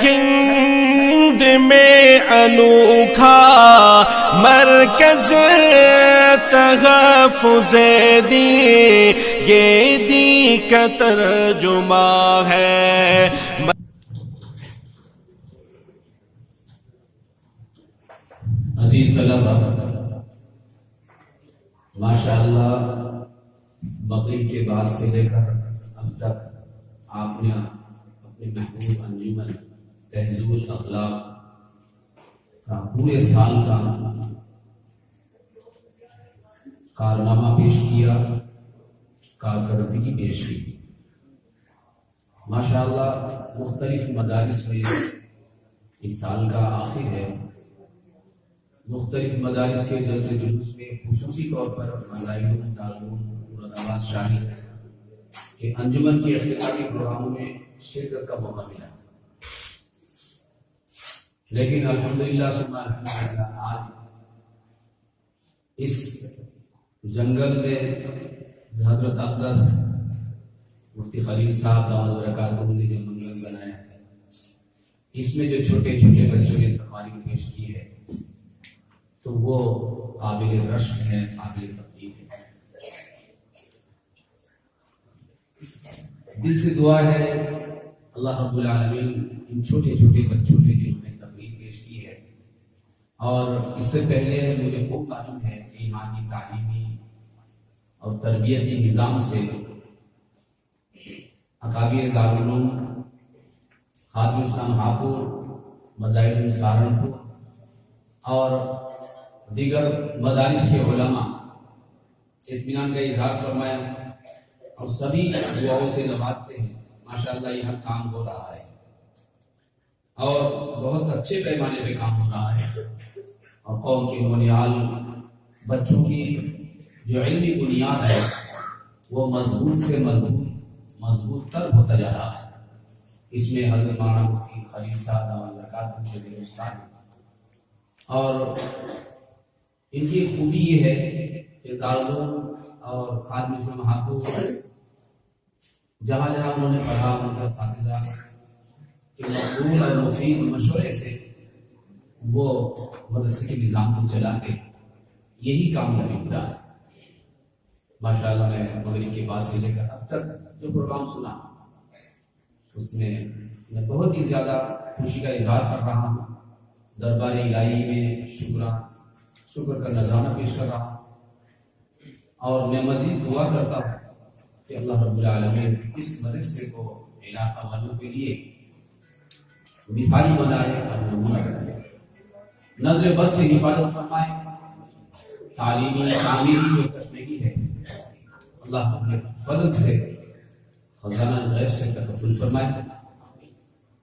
ہند میں انوکھا مرکز تحفظ دین، یہ دین کا ترجمہ ہے۔ عزیز طلبہ، ماشاءاللہ مغرب کے بعد سے لے کر اب تک آپ نے اپنے محبوب انجمن تہذیب الاخلاق کا پورے سال کا کارنامہ پیش کیا، کارکردگی پیش کی۔ ماشاءاللہ مختلف مدارس میں اس سال کا آخر ہے، مختلف مدارس کے جلسے جلوس میں خصوصی طور پر مظاہرون، دارالعلوم، مرادآباد شاہد کہ انجمن کے اختتامی پروگراموں میں شرکت کا موقع ملا، لیکن الحمدللہ ثم الحمدللہ آج اس جنگل میں حضرت اقدس مفتی خلیل صاحب دامت برکاتہ نے جو منظر بنایا ہے، اس میں جو چھوٹے چھوٹے بچوں نے تقاریر پیش کی ہے تو وہ قابل رشک ہے، قابل تقدیر ہے۔ دل سے دعا ہے اللہ رب العالمین ان چھوٹے چھوٹے بچوں نے جنہوں نے تقریر پیش کی ہے، اور اس سے پہلے مجھے خوب معلوم ہے کہ یہاں کی تعلیمی اور تربیتی نظام سے اکابر دارالعلوم، خادم اسلام ہاپور، مظاہر سہارنپور اور دیگر مدارس کے علماء اطمینان کا اظہار فرمایا اور سبھی دعاؤں سے نوازتے ہیں۔ ماشاءاللہ یہاں کام ہو رہا ہے اور بہت اچھے پیمانے پہ کام ہو رہا ہے، اور قوم کی بنیاد، بچوں کی جو علمی بنیاد ہے وہ مضبوط سے مضبوط تر ہوتا جا رہا ہے۔ اس میں حضرت مولانا مفتی خلیل صاحب دامت برکاتہ شبیر استاد، اور ان کی خوبی یہ ہے کہ دارالعلوم اور خادم اسلام ہاپور جہاں جہاں انہوں نے پڑھا، ان کا اساتذہ کے مقبول اور مفید مشورے سے وہ مدرسے کے نظام کو چلا کے یہی کامیابی ملا۔ ماشاءاللہ میں مغرب کے بعد سے لے کر اب تک جو پروگرام سنا اس میں بہت ہی زیادہ خوشی کا اظہار کر رہا ہوں، دربار الہی میں شکر کا نذرانہ پیش کر رہا ہوں، اور میں مزید دعا کرتا ہوں کہ اللہ رب العالمین اس مدرسے کو علاقہ والوں کے لیے مثالی بنائے اور نمونہ بنائے، نظر بد سے حفاظت فرمائے، تعلیمی تعمیری جو کشمکش ہے اللہ اپنے فضل سے خزانہ غیب سے تکفل فرمائے،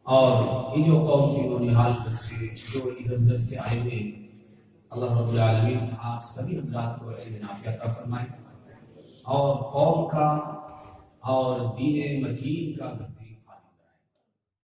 اور ان جو قوم کی بنیاد بچے جو ادھر ادھر سے آئے ہوئے اللہ رب العالمین آپ سبھی حضرات کو علم نافع عطا فرمائے، اور قوم کا اور دین متین کا